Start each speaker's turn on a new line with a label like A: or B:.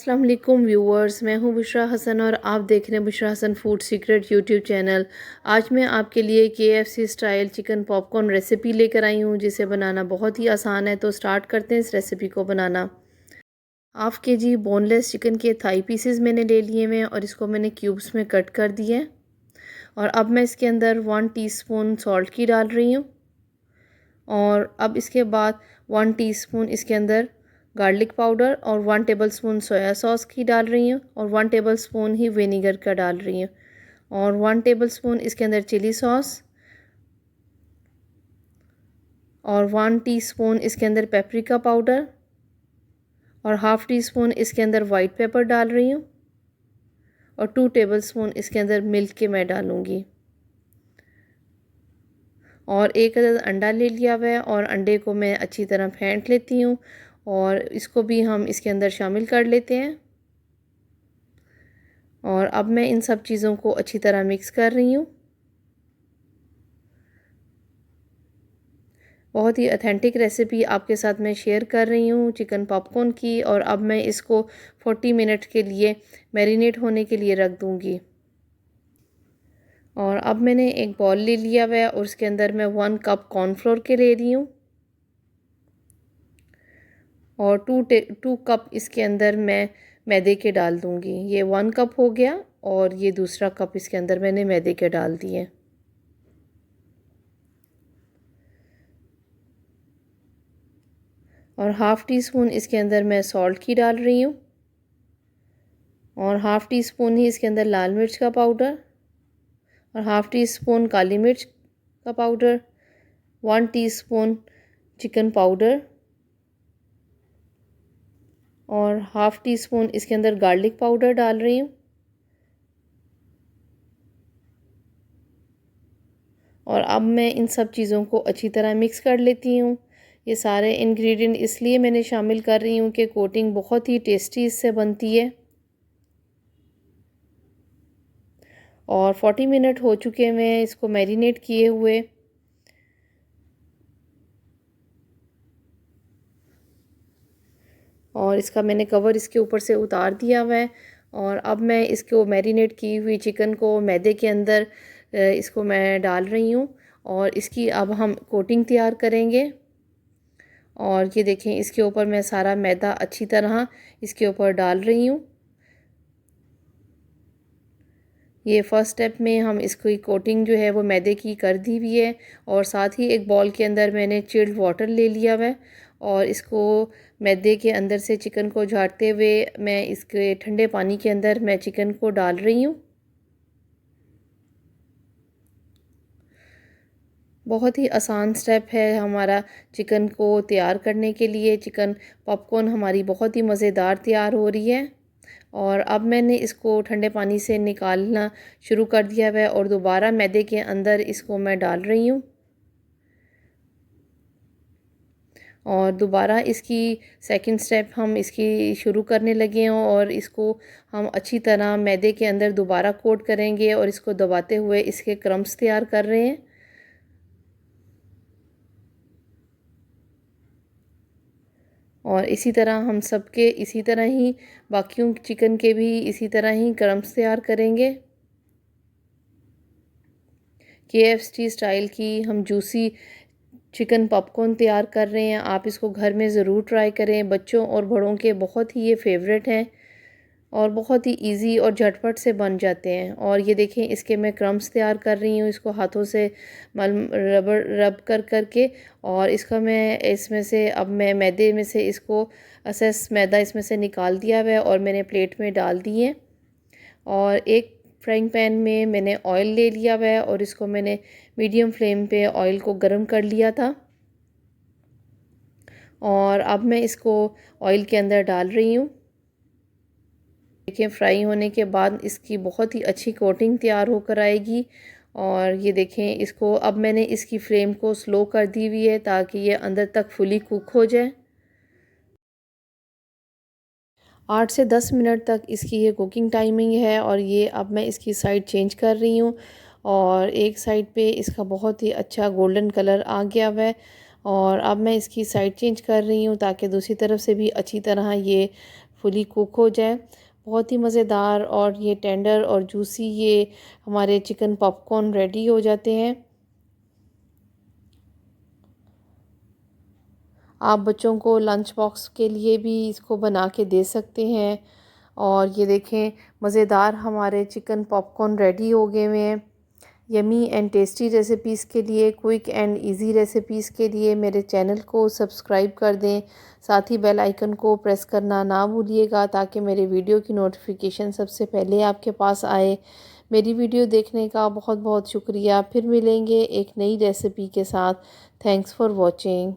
A: अस्सलाम वालेकुम व्यूअर्स, मैं हूं बुशरा हसन और आप देख रहे हैं Bushra Hasan food secret YouTube channel. आज मैं आपके लिए KFC style chicken popcorn recipe लेकर आई हूं, जिसे बनाना बहुत ही आसान है। तो स्टार्ट करते हैं इस रेसिपी को बनाना। हाफ KG बोनलेस चिकन के थाई पीसेस मैंने ले लिए हैं और इसको मैंने क्यूब्स में कट कर दिए हैं। और अब मैं इसके अंदर 1 टीस्पून सॉल्ट की डाल रही हूँ। और अब इसके बाद 1 टीस्पून इसके अंदर गार्लिक पाउडर और 1 टेबलस्पून सोया सॉस की डाल रही हूँ और 1 टेबलस्पून ही विनेगर का डाल रही हूँ और 1 टेबलस्पून इसके अंदर चिली सॉस और 1 टीस्पून इसके अंदर पेपरिका पाउडर और हाफ़ टी स्पून इसके अंदर वाइट पेपर डाल रही हूँ और 2 टेबलस्पून इसके अंदर मिल्क के मैं डालूँगी। और एक अदद अंडा ले लिया हुआ है और अंडे को मैं अच्छी तरह फेंट लेती हूँ और इसको भी हम इसके अंदर शामिल कर लेते हैं। और अब मैं इन सब चीज़ों को अच्छी तरह मिक्स कर रही हूँ। बहुत ही ऑथेंटिक रेसिपी आपके साथ मैं शेयर कर रही हूँ चिकन पॉपकॉर्न की। और अब मैं इसको 40 मिनट के लिए मैरिनेट होने के लिए रख दूँगी। और अब मैंने एक बॉल ले लिया हुआ है और उसके अंदर मैं 1 कप कॉर्नफ्लोर के ले रही हूँ और 2 कप इसके अंदर मैं मैदे के डाल दूँगी। ये 1 कप हो गया और ये दूसरा कप इसके अंदर मैंने मैदे के डाल दिए। और हाफ़ टी स्पून इसके अंदर मैं सॉल्ट की डाल रही हूँ और हाफ़ टी स्पून ही इसके अंदर लाल मिर्च का पाउडर और हाफ़ टी स्पून काली मिर्च का पाउडर, 1 टीस्पून चिकन पाउडर और हाफ़ टी स्पून इसके अंदर गार्लिक पाउडर डाल रही हूँ। और अब मैं इन सब चीज़ों को अच्छी तरह मिक्स कर लेती हूँ। ये सारे इंग्रेडिएंट इसलिए मैंने शामिल कर रही हूँ कि कोटिंग बहुत ही टेस्टी इससे बनती है। और 40 मिनट हो चुके हैं मैं इसको मैरिनेट किए हुए। और इसका मैंने कवर इसके ऊपर से उतार दिया हुआ है। और अब मैं इसको मैरिनेट की हुई चिकन को मैदे के अंदर इसको मैं डाल रही हूँ और इसकी अब हम कोटिंग तैयार करेंगे। और ये देखें, इसके ऊपर मैं सारा मैदा अच्छी तरह इसके ऊपर डाल रही हूँ। ये फर्स्ट स्टेप में हम इसकी कोटिंग जो है वो मैदे की कर दी हुई है। और साथ ही एक बॉल के अंदर मैंने चिल्ड वाटर ले लिया हुआ है और इसको मैदे के अंदर से चिकन को झाड़ते हुए मैं इसके ठंडे पानी के अंदर मैं चिकन को डाल रही हूँ। बहुत ही आसान स्टेप है हमारा चिकन को तैयार करने के लिए। चिकन पॉपकॉर्न हमारी बहुत ही मज़ेदार तैयार हो रही है। और अब मैंने इसको ठंडे पानी से निकालना शुरू कर दिया है और दोबारा मैदे के अंदर इसको मैं डाल रही हूँ और दोबारा इसकी सेकंड स्टेप हम इसकी शुरू करने लगे हैं और इसको हम अच्छी तरह मैदे के अंदर दोबारा कोट करेंगे और इसको दबाते हुए इसके क्रम्स तैयार कर रहे हैं। और इसी तरह हम सबके इसी तरह ही बाकियों चिकन के भी इसी तरह ही क्रम्स तैयार करेंगे। KFC स्टाइल की हम जूसी चिकन पॉपकॉर्न तैयार कर रहे हैं। आप इसको घर में ज़रूर ट्राई करें। बच्चों और बड़ों के बहुत ही ये फेवरेट हैं और बहुत ही इजी और झटपट से बन जाते हैं। और ये देखें, इसके मैं क्रम्स तैयार कर रही हूँ इसको हाथों से रब कर करके। और इसका मैं इसमें से अब मैं मैदे में से इसको असेस मैदा इसमें से निकाल दिया हुआ है और मैंने प्लेट में डाल दिए। और एक फ्राइंग पैन में मैंने ऑयल ले लिया हुआ है और इसको मैंने मीडियम फ्लेम पे ऑयल को गर्म कर लिया था। और अब मैं इसको ऑयल के अंदर डाल रही हूँ। देखिए, फ्राई होने के बाद इसकी बहुत ही अच्छी कोटिंग तैयार होकर आएगी। और ये देखें, इसको अब मैंने इसकी फ्लेम को स्लो कर दी हुई है ताकि ये अंदर तक फुली कुक हो जाए। 8 से 10 मिनट तक इसकी ये कुकिंग टाइमिंग है। और ये अब मैं इसकी साइड चेंज कर रही हूँ और एक साइड पे इसका बहुत ही अच्छा गोल्डन कलर आ गया हुआ है। और अब मैं इसकी साइड चेंज कर रही हूँ ताकि दूसरी तरफ से भी अच्छी तरह ये फुली कुक हो जाए। बहुत ही मज़ेदार और ये टेंडर और जूसी ये हमारे चिकन पॉपकॉर्न रेडी हो जाते हैं। आप बच्चों को लंच बॉक्स के लिए भी इसको बना के दे सकते हैं। और ये देखें, मज़ेदार हमारे चिकन पॉपकॉर्न रेडी हो गए हुए हैं। यमी एंड टेस्टी रेसिपीज़ के लिए, क्विक एंड इजी रेसिपीज़ के लिए मेरे चैनल को सब्सक्राइब कर दें। साथ ही बेल आइकन को प्रेस करना ना भूलिएगा ताकि मेरे वीडियो की नोटिफिकेशन सबसे पहले आपके पास आए। मेरी वीडियो देखने का बहुत बहुत शुक्रिया। फिर मिलेंगे एक नई रेसिपी के साथ। Thanks for watching.